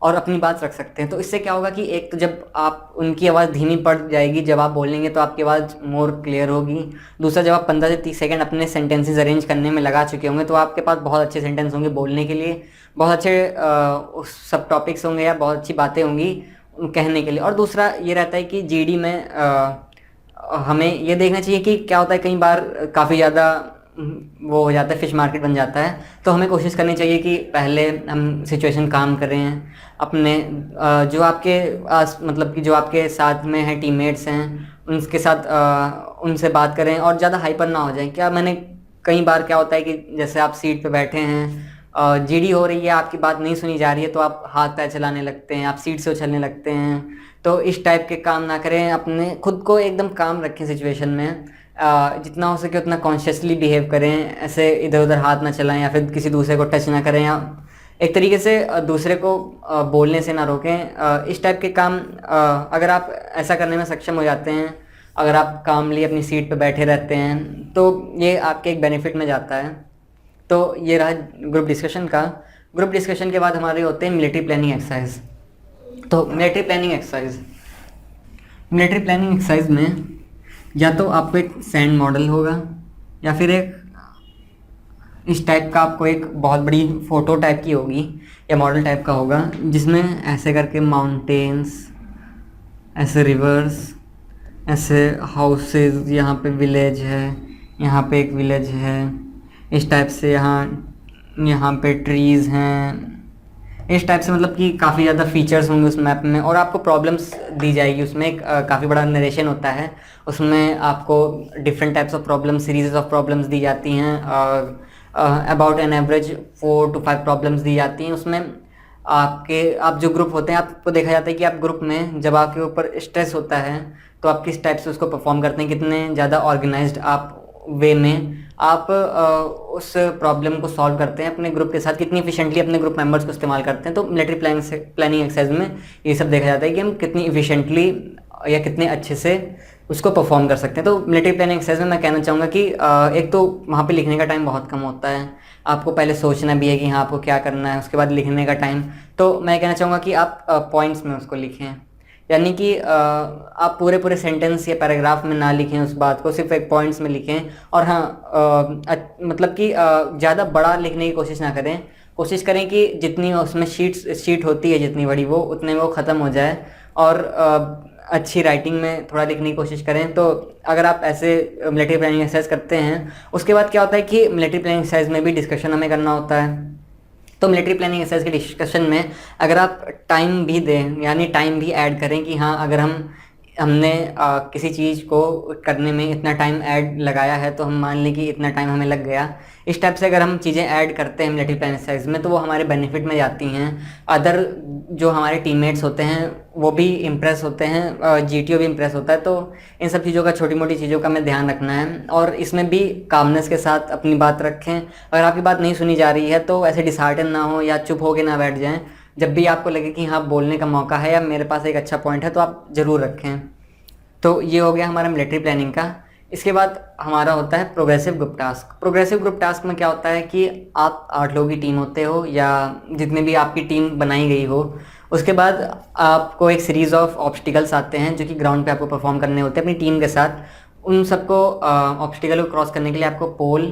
और अपनी बात रख सकते हैं। तो इससे क्या होगा कि एक तो जब आप उनकी आवाज़ धीमी पड़ जाएगी, जब आप बोलेंगे तो आपकी आवाज़ मोर क्लियर होगी। दूसरा, जब आप 15 से 30 सेकंड अपने सेंटेंसेस अरेंज करने में लगा चुके होंगे तो आपके पास बहुत अच्छे सेंटेंस होंगे बोलने के लिए, बहुत अच्छे सब टॉपिक्स होंगे या बहुत अच्छी बातें होंगी कहने के लिए। और दूसरा ये रहता है कि GD में हमें ये देखना चाहिए कि क्या होता है कई बार काफ़ी ज़्यादा वो हो जाता है, फिश मार्केट बन जाता है। तो हमें कोशिश करनी चाहिए कि पहले हम सिचुएशन काम करें, अपने जो आपके मतलब कि जो आपके साथ में हैं टीममेट्स हैं उनके साथ उनसे बात करें और ज़्यादा हाइपर ना हो जाए। क्या मैंने कई बार क्या होता है कि जैसे आप सीट पे बैठे हैं, जीडी हो रही है, आपकी बात नहीं सुनी जा रही है, तो आप हाथ पैर चलाने लगते हैं, आप सीट से उछलने लगते हैं। तो इस टाइप के काम ना करें, अपने खुद को एकदम काम रखें सिचुएशन में। जितना हो सके उतना कॉन्शियसली बिहेव करें, ऐसे इधर उधर हाथ ना चलाएं या फिर किसी दूसरे को टच ना करें, या एक तरीके से दूसरे को बोलने से ना रोकें। इस टाइप के काम अगर आप ऐसा करने में सक्षम हो जाते हैं, अगर आप कामली अपनी सीट पे बैठे रहते हैं, तो ये आपके एक बेनिफिट में जाता है। तो ये रहा ग्रुप डिस्कशन का। ग्रुप डिस्कशन के बाद हमारे होते हैं मिलिट्री प्लानिंग एक्सरसाइज। तो मिलिट्री प्लानिंग एक्सरसाइज में या तो आपको एक सैंड मॉडल होगा या फिर एक इस टाइप का आपको एक बहुत बड़ी फ़ोटो टाइप की होगी या मॉडल टाइप का होगा, जिसमें ऐसे करके माउंटेन्स, ऐसे रिवर्स, ऐसे हाउसेस, यहाँ पे विलेज है, यहाँ पे एक विलेज है, इस टाइप से यहाँ पे ट्रीज़ हैं, इस टाइप से मतलब कि काफ़ी ज़्यादा फीचर्स होंगे उस मैप में। और आपको प्रॉब्लम्स दी जाएगी उसमें, एक काफ़ी बड़ा नरेशन होता है उसमें, आपको different types of problem, series of problems दी जाती हैं, about an average 4 to 5 problems दी जाती हैं उसमें। आप जो ग्रुप होते हैं, आपको देखा जाता है कि आप ग्रुप में जब आपके ऊपर स्ट्रेस होता है तो आप किस टाइप से उसको परफॉर्म करते हैं, कितने ज़्यादा ऑर्गेनाइज्ड आप वे में आप उस प्रॉब्लम को सॉल्व करते हैं अपने ग्रुप के साथ, कितनी इफिशिएंटली अपने ग्रुप मेंबर्स को इस्तेमाल करते हैं। तो मिलिट्री प्लानिंग एक्सरसाइज में ये सब देखा जाता है कि हम कितनी इफिशिएंटली या कितने अच्छे से उसको परफॉर्म कर सकते हैं। तो मिलिट्री प्लानिंग एक्सरसाइज में मैं कहना चाहूँगा कि एक तो वहाँ पे लिखने का टाइम बहुत कम होता है, आपको पहले सोचना भी है कि हाँ आपको क्या करना है, उसके बाद लिखने का टाइम। तो मैं कहना चाहूँगा कि आप पॉइंट्स में उसको लिखें, यानी कि आप पूरे सेंटेंस या पैराग्राफ में ना लिखें उस बात को, सिर्फ एक पॉइंट्स में लिखें। और हाँ मतलब कि ज़्यादा बड़ा लिखने की कोशिश ना करें, कोशिश करें कि जितनी उसमें शीट होती है जितनी बड़ी, वो उतने में वो ख़त्म हो जाए, और अच्छी राइटिंग में थोड़ा लिखने की कोशिश करें। तो अगर आप ऐसे मिलिट्री प्लानिंग एक्सरसाइज करते हैं, उसके बाद क्या होता है कि मिलिट्री प्लानिंग एक्सरसाइज में भी डिस्कशन हमें करना होता है। तो मिलिट्री प्लानिंग एक्सरसाइज के डिस्कशन में अगर आप टाइम भी दें, यानी टाइम भी ऐड करें कि हाँ अगर हमने किसी चीज़ को करने में इतना टाइम ऐड लगाया है, तो हम मान लें कि इतना टाइम हमें लग गया। इस टाइप से अगर हम चीज़ें ऐड करते हैं मिलिट्री प्लानिंग एक्सरसाइज में, तो वो हमारे बेनिफिट में जाती हैं। अदर जो हमारे टीममेट्स होते हैं वो भी इम्प्रेस होते हैं, जीटीओ भी इम्प्रेस होता है। तो इन सब चीज़ों का, छोटी मोटी चीज़ों का हमें ध्यान रखना है, और इसमें भी कामनेस के साथ अपनी बात रखें। अगर आपकी बात नहीं सुनी जा रही है तो ऐसे डिसहार्टन ना हो या चुप हो के ना बैठ जाएं। जब भी आपको लगे कि हाँ बोलने का मौका है या मेरे पास एक अच्छा पॉइंट है, तो आप ज़रूर रखें। तो ये हो गया हमारा मिलिट्री प्लानिंग का। इसके बाद हमारा होता है progressive group task. Progressive group task में क्या होता है कि आप 8 लोगों की टीम होते हो या जितने भी आपकी टीम बनाई गई हो, उसके बाद आपको एक सीरीज़ ऑफ ऑब्स्टिकल्स आते हैं जो कि ग्राउंड पे आपको परफॉर्म करने होते हैं अपनी टीम के साथ। उन सबको ऑब्स्टिकल को क्रॉस करने के लिए आपको पोल,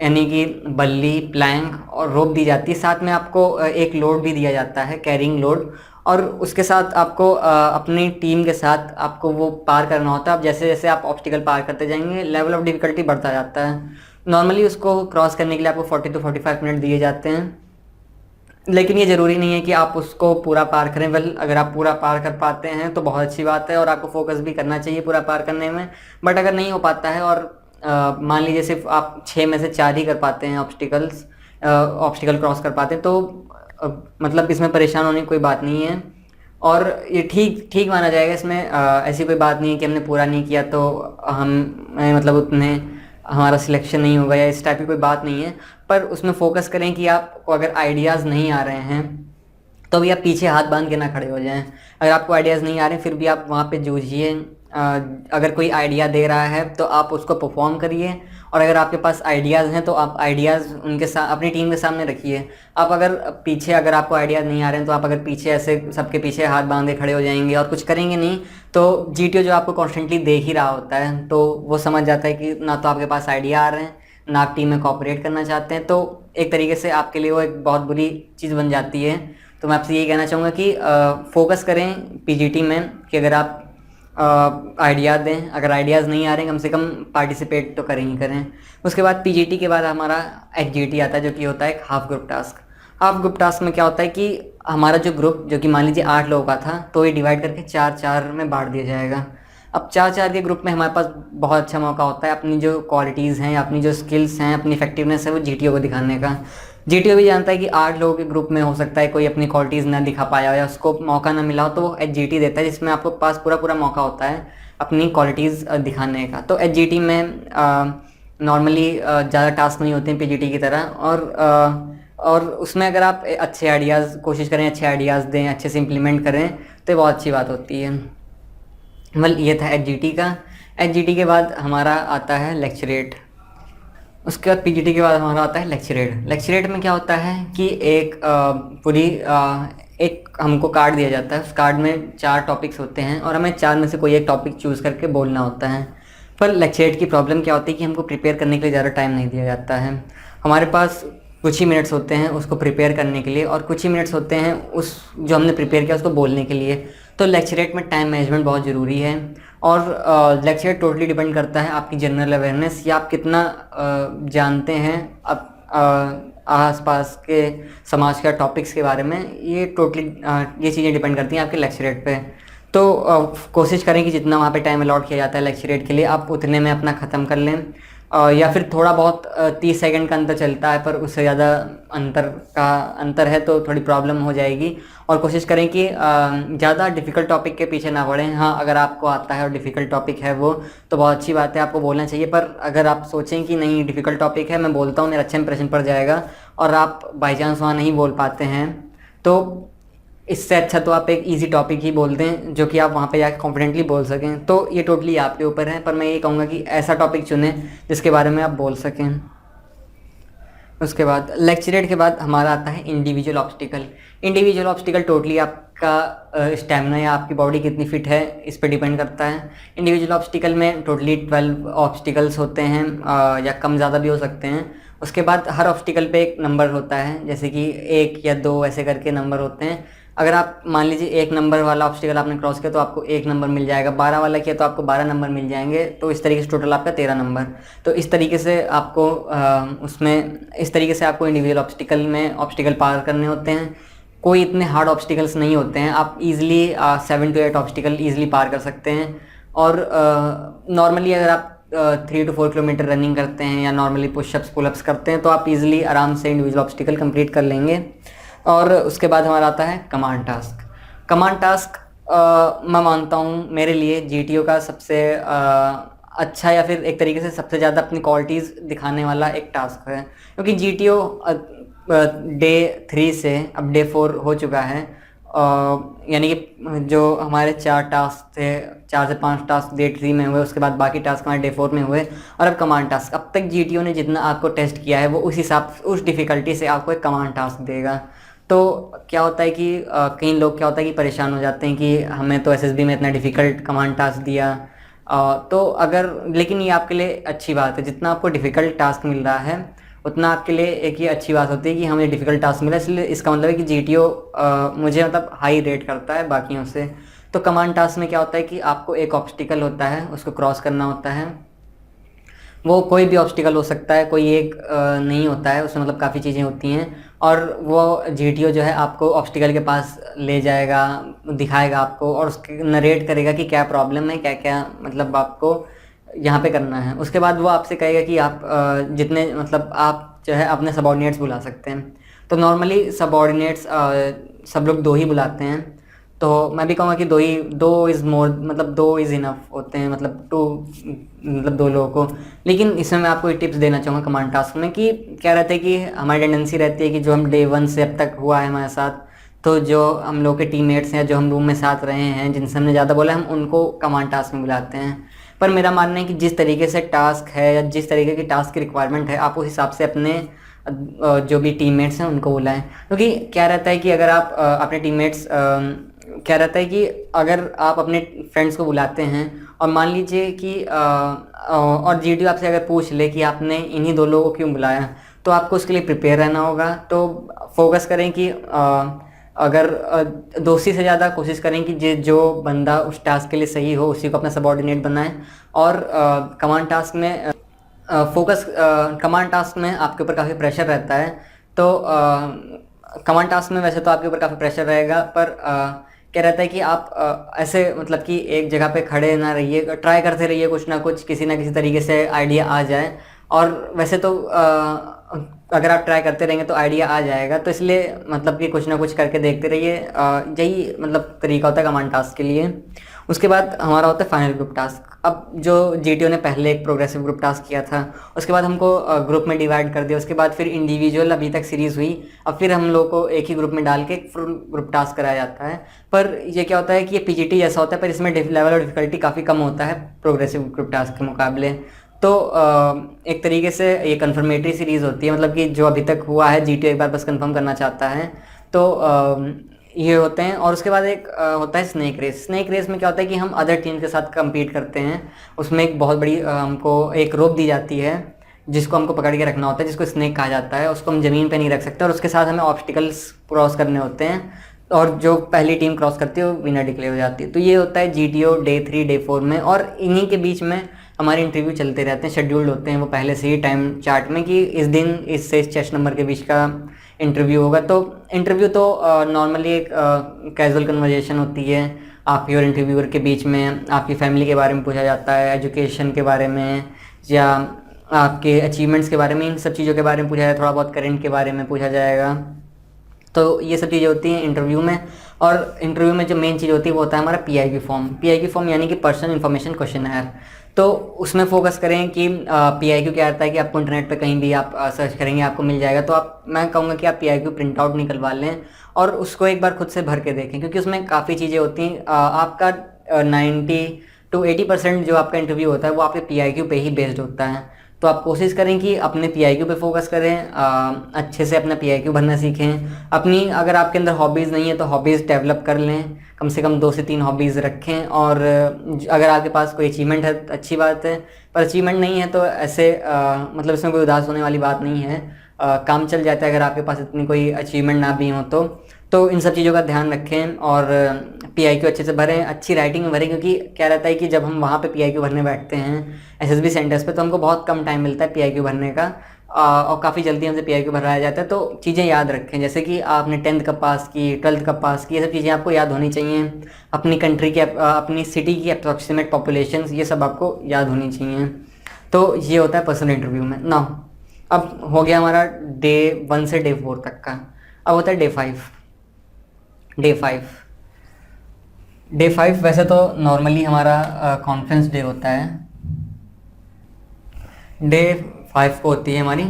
यानी कि बल्ली, प्लैंक और रोप दी जाती है। साथ में आपको एक लोड भी दिया जाता है, कैरिंग लोड, और उसके साथ आपको अपनी टीम के साथ आपको वो पार करना होता है। अब जैसे जैसे आप ऑब्स्टिकल पार करते जाएंगे, लेवल ऑफ डिफ़िकल्टी बढ़ता जाता है। नॉर्मली उसको क्रॉस करने के लिए आपको 40 to 45 मिनट दिए जाते हैं, लेकिन ये ज़रूरी नहीं है कि आप उसको पूरा पार करें। वेल, अगर आप पूरा पार कर पाते हैं तो बहुत अच्छी बात है और आपको फोकस भी करना चाहिए पूरा पार करने में। बट अगर नहीं हो पाता है और मान लीजिए सिर्फ आप 6 में से 4 ही कर पाते हैं ऑब्स्टिकल क्रॉस कर पाते हैं, तो मतलब इसमें परेशान होने की कोई बात नहीं है, और ये ठीक माना जाएगा। इसमें ऐसी कोई बात नहीं है कि हमने पूरा नहीं किया तो हम मतलब उतने हमारा सिलेक्शन नहीं होगा, या इस टाइप की कोई बात नहीं है। पर उसमें फोकस करें कि आपको अगर आइडियाज़ नहीं आ रहे हैं तो भी आप पीछे हाथ बांध के ना खड़े हो जाएं। अगर आपको आइडियाज़ नहीं आ रहे फिर भी आप वहाँ पे जूझिए। अगर कोई आइडिया दे रहा है तो आप उसको परफॉर्म करिए, और अगर आपके पास आइडियाज़ हैं तो आप आइडियाज़ उनके साथ अपनी टीम के सामने रखिए। आप अगर आपको आइडियाज़ नहीं आ रहे हैं तो आप अगर पीछे ऐसे सबके पीछे हाथ बांधे खड़े हो जाएंगे और कुछ करेंगे नहीं, तो जीटीओ जो आपको कॉन्स्टेंटली देख ही रहा होता है, तो वो समझ जाता है कि ना तो आपके पास आइडिया आ रहे हैं, ना आप टीम में कोऑपरेट करना चाहते हैं। तो एक तरीके से आपके लिए वो एक बहुत बुरी चीज़ बन जाती है। तो मैं आपसे यही कहना चाहूँगा कि फोकस करें पीजीटी में, कि अगर आप आइडिया दें। अगर आइडियाज़ नहीं आ रहे हैं कम से कम पार्टिसिपेट तो करें ही करें। उसके बाद पीजीटी के बाद हमारा एचजीटी आता है, जो कि होता है एक half group task. Half group task में क्या होता है कि हमारा जो ग्रुप, जो कि मान लीजिए 8 लोगों का था, तो ये डिवाइड करके 4-4 में बांट दिया जाएगा। अब 4-4 के ग्रुप में हमारे पास बहुत अच्छा मौका होता है अपनी जो क्वालिटीज़ हैं, अपनी जो स्किल्स हैं, अपनी इफेक्टिवनेस है, वो जीटीओ को दिखाने का। जीटीओ भी जानता है कि 8 लोगों के ग्रुप में हो सकता है कोई अपनी क्वालिटीज़ ना दिखा पाया हो या उसको मौका ना मिला हो, तो वो एचजीटी देता है, जिसमें आपको पास पूरा पूरा मौका होता है अपनी क्वालिटीज़ दिखाने का। तो एचजीटी में नॉर्मली ज़्यादा टास्क नहीं होते हैं पीजीटी की तरह, और उसमें अगर आप अच्छे आइडियाज़ कोशिश करें, अच्छे आइडियाज़ दें, अच्छे से इम्प्लीमेंट करें, तो ये बहुत अच्छी बात होती है। वेल, ये था एचजीटी का। एचजीटी के बाद हमारा आता है लेक्चरेट। उसके बाद पीजीटी के बाद हमारा आता है लेक्चरेट। लेक्चरेट में क्या होता है कि एक हमको कार्ड दिया जाता है। उस कार्ड में 4 टॉपिक्स होते हैं और हमें 4 में से कोई एक टॉपिक चूज़ करके बोलना होता है। पर लेक्चरेट की प्रॉब्लम क्या होती है कि हमको प्रिपेयर करने के लिए ज़्यादा टाइम नहीं दिया जाता है। हमारे पास कुछ ही मिनट्स होते हैं उसको प्रिपेयर करने के लिए, और कुछ ही मिनट्स होते हैं उस जो हमने प्रिपेयर किया उसको बोलने के लिए। तो लेक्चरेट में टाइम मैनेजमेंट बहुत ज़रूरी है, और लेक्चरेट टोटली डिपेंड करता है आपकी जनरल अवेयरनेस, या आप कितना जानते हैं अब आसपास के समाज के टॉपिक्स के बारे में। ये टोटली ये चीज़ें डिपेंड करती हैं आपके लेक्चरेट पे। तो कोशिश करें कि जितना वहाँ पे टाइम अलॉट किया जाता है लेक्चरेट के लिए, आप उतने में अपना ख़त्म कर लें। या फिर थोड़ा बहुत 30 सेकंड का अंतर चलता है, पर उससे ज़्यादा अंतर है तो थोड़ी प्रॉब्लम हो जाएगी। और कोशिश करें कि ज़्यादा डिफ़िकल्ट टॉपिक के पीछे ना पड़ें। हाँ, अगर आपको आता है और डिफ़िकल्ट टॉपिक है वो, तो बहुत अच्छी बात है, आपको बोलना चाहिए। पर अगर आप सोचें कि नहीं डिफ़िकल्ट टॉपिक है, मैं बोलता हूँ मेरा अच्छा इंप्रेशन पड़ जाएगा, और आप बाई चांस वहाँ नहीं बोल पाते हैं, तो इससे अच्छा तो आप एक इजी टॉपिक ही बोल दें जो कि आप वहाँ पे जाकर कॉन्फिडेंटली बोल सकें। तो ये टोटली आपके ऊपर है, पर मैं ये कहूँगा कि ऐसा टॉपिक चुनें जिसके बारे में आप बोल सकें। उसके बाद लेक्चरेट के बाद हमारा आता है individual obstacle. Individual obstacle totally आपका स्टेमिना या आपकी बॉडी कितनी फिट है इस पर डिपेंड करता है। इंडिविजुअल ऑब्स्टिकल में टोटली 12 ऑब्स्टिकल्स होते हैं, या कम ज़्यादा भी हो सकते हैं। उसके बाद हर ऑब्स्टिकल पे एक नंबर होता है, जैसे कि 1 या 2 ऐसे करके नंबर होते हैं। अगर आप मान लीजिए 1 नंबर वाला ऑब्स्टिकल आपने क्रॉस किया तो आपको 1 नंबर मिल जाएगा, 12 वाला किया तो आपको 12 नंबर मिल जाएंगे, तो इस तरीके से टोटल आपका 13 नंबर। तो इस तरीके से आपको इंडिविजुअल ऑब्स्टिकल में ऑब्स्टिकल पार करने होते हैं। कोई इतने हार्ड ऑब्स्टिकल्स नहीं होते हैं, आप इजीली 7 to 8 ऑब्स्टिकल ईजिली पार कर सकते हैं। और नॉर्मली अगर आप 3 to 4 किलोमीटर रनिंग करते हैं या नॉर्मली पुशअप्स पुलअप्स करते हैं तो आप इजीली आराम से इंडिविजुअल ऑब्स्टिकल कंप्लीट कर लेंगे। और उसके बाद हमारा आता है कमांड टास्क। कमांड टास्क मैं मानता हूँ मेरे लिए जीटीओ का सबसे अच्छा, या फिर एक तरीके से सबसे ज़्यादा अपनी क्वालिटीज़ दिखाने वाला एक टास्क है, क्योंकि जीटीओ डे 3 से अब डे 4 हो चुका है। यानी कि जो हमारे 4 टास्क थे, 4 से 5 टास्क डे 3 में हुए, उसके बाद बाकी टास्क हमारे डे 4 में हुए, और अब कमांड टास्क। अब तक जीटीओ ने जितना आपको टेस्ट किया है वो उस हिसाब उस डिफ़िकल्टी से आपको एक कमांड टास्क देगा। तो क्या होता है कि कई लोग क्या होता है कि परेशान हो जाते हैं कि हमें तो एसएसबी में इतना डिफ़िकल्ट कमांड टास्क दिया। लेकिन ये आपके लिए अच्छी बात है, जितना आपको डिफ़िकल्ट टास्क मिल रहा है उतना आपके लिए एक ये अच्छी बात होती है कि हमें डिफ़िकल्ट टास्क मिला, इसलिए इसका मतलब है कि जीटीओ मुझे मतलब हाई रेट करता है बाकियों से। तो कमांड टास्क में क्या होता है कि आपको एक ऑब्स्टिकल होता है, उसको क्रॉस करना होता है। वो कोई भी ऑब्स्टिकल हो सकता है, कोई एक नहीं होता है, उसमें मतलब काफ़ी चीज़ें होती हैं। और वो जीटीओ जो है आपको ऑब्स्टिकल के पास ले जाएगा, दिखाएगा आपको, और उसके नरेट करेगा कि क्या प्रॉब्लम है, क्या क्या मतलब आपको यहाँ पे करना है। उसके बाद वो आपसे कहेगा कि आप जितने मतलब आप जो है अपने सबऑर्डिनेट्स बुला सकते हैं। तो नॉर्मली सबऑर्डिनेट्स सब लोग 2 ही बुलाते हैं, तो मैं भी कहूँगा कि 2 इज़ मोर, मतलब 2 इज़ इनफ होते हैं, मतलब 2 लोगों को। लेकिन इसमें मैं आपको एक टिप्स देना चाहूँगा कमांड टास्क में, कि क्या रहता है कि हमारी टेंडेंसी रहती है कि जो हम डे 1 से अब तक हुआ है हमारे साथ, तो जो हम लोग के टीममेट्स हैं, जो हम रूम में साथ रहे हैं, जिनसे हमने ज़्यादा बोला, हम उनको कमांड टास्क में बुलाते हैं। पर मेरा मानना है कि जिस तरीके से टास्क है या जिस तरीके की टास्क की रिक्वायरमेंट है, आप उस हिसाब से अपने जो भी टीममेट्स हैं उनको बुलाएं। क्योंकि क्या रहता है कि अगर आप अपने टीममेट्स क्या रहता है कि अगर आप अपने फ्रेंड्स को बुलाते हैं और मान लीजिए कि और जीटीओ आपसे अगर पूछ ले कि आपने इन्हीं 2 लोगों को क्यों बुलाया, तो आपको उसके लिए प्रिपेयर रहना होगा। तो फोकस करें कि अगर दोस्ती से ज़्यादा कोशिश करें कि जो बंदा उस टास्क के लिए सही हो उसी को अपना सबॉर्डिनेट बनाएं। और कमांड टास्क में कमांड टास्क में आपके ऊपर काफ़ी प्रेशर रहता है। तो कमांड टास्क में वैसे तो आपके ऊपर काफ़ी प्रेशर रहेगा, पर क्या रहता है कि आप ऐसे मतलब कि एक जगह पे खड़े ना रहिए, ट्राई करते रहिए कुछ ना कुछ, किसी ना किसी तरीके से आइडिया आ जाए। और वैसे तो अगर आप ट्राई करते रहेंगे तो आइडिया आ जाएगा, तो इसलिए मतलब कि कुछ ना कुछ करके देखते रहिए। यही मतलब तरीका होता है कमांड टास्क के लिए। उसके बाद हमारा होता है फाइनल ग्रुप टास्क। अब जो GTO ने पहले एक प्रोग्रेसिव ग्रुप टास्क किया था, उसके बाद हमको ग्रुप में डिवाइड कर दिया, उसके बाद फिर इंडिविजुअल अभी तक सीरीज़ हुई, अब फिर हम लोग को एक ही ग्रुप में डाल के एक फुल ग्रुप टास्क कराया जाता है। पर ये क्या होता है कि ये PGT जैसा होता है, पर इसमें लेवल ऑफ डिफिकल्टी काफ़ी कम होता है प्रोग्रेसिव ग्रुप टास्क के मुकाबले। तो एक तरीके से ये कन्फर्मेटरी सीरीज़ होती है, मतलब कि जो अभी तक हुआ है GTO एक बार बस कंफर्म करना चाहता है। तो ये होते हैं। और उसके बाद एक होता है स्नेक रेस। स्नेक रेस में क्या होता है कि हम अदर टीम के साथ कम्पीट करते हैं। उसमें एक बहुत बड़ी हमको एक रोप दी जाती है जिसको हमको पकड़ के रखना होता है, जिसको स्नेक कहा जाता है। उसको हम ज़मीन पे नहीं रख सकते और उसके साथ हमें ऑब्स्टिकल्स क्रॉस करने होते हैं, और जो पहली टीम क्रॉस करती है वो विनर डिक्लेयर हो जाती है। तो ये होता है GTO डे 3 डे 4 में। और इन्हीं के बीच में हमारे इंटरव्यू चलते रहते हैं, शेड्यूल्ड होते हैं वो पहले से ही टाइम चार्ट में कि इस दिन इससे इस चेस्ट नंबर के बीच का इंटरव्यू होगा। तो इंटरव्यू तो नॉर्मली एक कैजुअल कन्वर्जेशन होती है आपकी और इंटरव्यूअर के बीच में। आपकी फैमिली के बारे में पूछा जाता है, एजुकेशन के बारे में या आपके अचीवमेंट्स के बारे में, इन सब चीज़ों के बारे में पूछा जाएगा, थोड़ा बहुत करेंट के बारे में पूछा जाएगा। तो ये सब चीज़ें होती हैं इंटरव्यू में। और इंटरव्यू में जो मेन चीज़ होती है वो होता है हमारा PIQ फॉर्म। PIQ फॉर्म यानी कि पर्सनल इन्फॉर्मेशन क्वेश्चनर। तो उसमें फोकस करें कि PIQ क्या आता है कि आपको इंटरनेट पे कहीं भी आप सर्च करेंगे आपको मिल जाएगा। तो मैं कहूँगा कि आप PIQ प्रिंट आउट निकलवा लें और उसको एक बार खुद से भर के देखें, क्योंकि उसमें काफ़ी चीज़ें होती हैं। आपका 90 to 80% जो आपका इंटरव्यू होता है वो आपके PIQ पे ही बेस्ड होता है। तो आप कोशिश करें कि अपने PIQ पे फोकस करें, अच्छे से अपना PIQ भरना सीखें। अपनी अगर आपके अंदर हॉबीज़ नहीं है तो हॉबीज़ डेवलप कर लें, कम से कम 2 से 3 हॉबीज़ रखें। और अगर आपके पास कोई अचीवमेंट है तो अच्छी बात है, पर अचीवमेंट नहीं है तो ऐसे मतलब इसमें कोई उदास होने वाली बात नहीं है। काम चल जाता है अगर आपके पास इतनी कोई अचीवमेंट ना भी हो तो इन सब चीज़ों का ध्यान रखें और PIQ अच्छे से भरें, अच्छी राइटिंग में भरें। क्योंकि क्या रहता है कि जब हम वहाँ पे PIQ भरने बैठते हैं SSB सेंटर्स पे तो हमको बहुत कम टाइम मिलता है PIQ भरने का, और काफ़ी जल्दी हमसे PIQ भराया जाता है। तो चीज़ें याद रखें, जैसे कि आपने 10th कब पास की, 12th कब पास की, ये सब चीज़ें आपको याद होनी चाहिए। अपनी कंट्री की अपनी सिटी की अप्रॉक्सीमेट पॉपुलेशन, ये सब आपको याद होनी चाहिए। तो ये होता है पर्सनल इंटरव्यू में। ना अब हो गया हमारा डे 1 से डे 4 तक का। अब होता है डे 5। डे 5 वैसे तो नॉर्मली हमारा कॉन्फ्रेंस डे होता है। डे 5 को होती है हमारी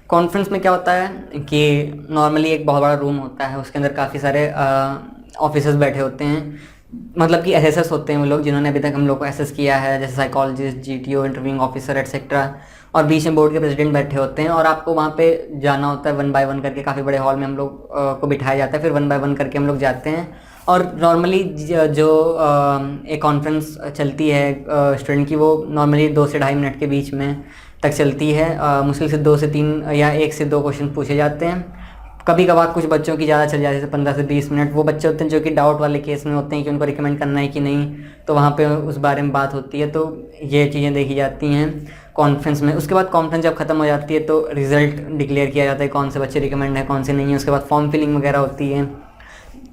कॉन्फ्रेंस में क्या होता है कि नॉर्मली एक बहुत बड़ा रूम होता है, उसके अंदर काफ़ी सारे ऑफिसर्स बैठे होते हैं, मतलब कि SSS होते हैं वो लोग जिन्होंने अभी तक हम लोग को एसेस किया है, जैसे psychologist, GTO, interviewing officer etcetera. और बीच में बोर्ड के प्रेसिडेंट बैठे होते हैं और आपको वहाँ पे जाना होता है 1 by 1 करके। काफ़ी बड़े हॉल में हम लोग को बिठाया जाता है, फिर 1 by 1 करके हम लोग जाते हैं। और नॉर्मली जो एक कॉन्फ्रेंस चलती है स्टूडेंट की, वो नॉर्मली 2 से 2.5 मिनट के बीच में तक चलती है। मुश्किल से 2 से 3 या 1 से 2 क्वेश्चन पूछे जाते हैं। कभी कभार कुछ बच्चों की ज़्यादा चल जाती है, 15 से 20 मिनट। वो बच्चे होते हैं जो कि डाउट वाले केस में होते हैं कि उनको रिकमेंड करना है कि नहीं, तो वहाँ पे उस बारे में बात होती है। तो ये चीज़ें देखी जाती हैं कॉन्फ्रेंस में। उसके बाद कॉन्फ्रेंस जब ख़त्म हो जाती है तो रिज़ल्ट डिक्लेयर किया जाता है, कौन से बच्चे रिकमेंड है कौन से नहीं है। उसके बाद फॉर्म फिलिंग वगैरह होती है।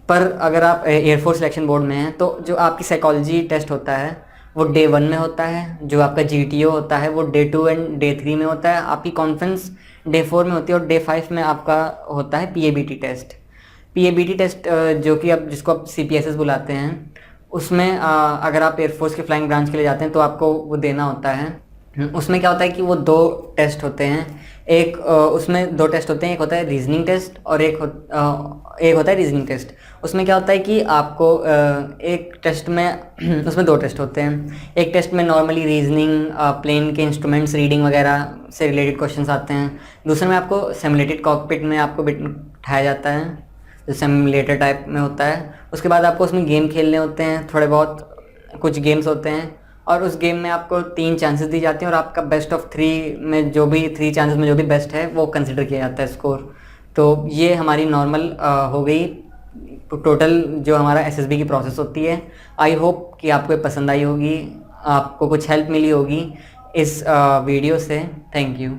पर अगर आप एयरफोर्स सिलेक्शन बोर्ड में हैं तो जो आपकी साइकोलॉजी टेस्ट होता है वो डे 1 में होता है, जो आपका GTO होता है वो डे 2 एंड डे 3 में होता है। आपकी कॉन्फ्रेंस डे 4 में होती है और डे 5 में आपका होता है PABT टेस्ट। PABT टेस्ट जो कि आप जिसको आप CPSS बुलाते हैं, उसमें अगर आप एयरफोर्स के फ्लाइंग ब्रांच के लिए जाते हैं तो आपको वो देना होता है। उसमें क्या होता है कि वो 2 टेस्ट होते हैं। एक उसमें 2 टेस्ट होते हैं, एक होता है रीजनिंग टेस्ट और एक होता है रीजनिंग टेस्ट। उसमें क्या होता है कि आपको एक टेस्ट में उसमें 2 टेस्ट होते हैं। एक टेस्ट में नॉर्मली रीजनिंग, प्लेन के इंस्ट्रूमेंट्स, रीडिंग वगैरह से रिलेटेड क्वेश्चंस आते हैं। दूसरे में आपको सिमुलेटेड कॉकपिट में आपको बिठाया जाता है, जो सिमुलेटर टाइप में होता है। उसके बाद आपको उसमें गेम खेलने होते हैं, थोड़े बहुत कुछ गेम्स होते हैं। और उस गेम में आपको 3 चांसेस दी जाती हैं और आपका बेस्ट ऑफ 3 में जो भी 3 चांसेस में जो भी बेस्ट है वो कंसिडर किया जाता है स्कोर। तो ये हमारी नॉर्मल हो गई टोटल जो हमारा एसएसबी की प्रोसेस होती है। आई होप कि आपको ये पसंद आई होगी, आपको कुछ हेल्प मिली होगी इस वीडियो से। Thank you.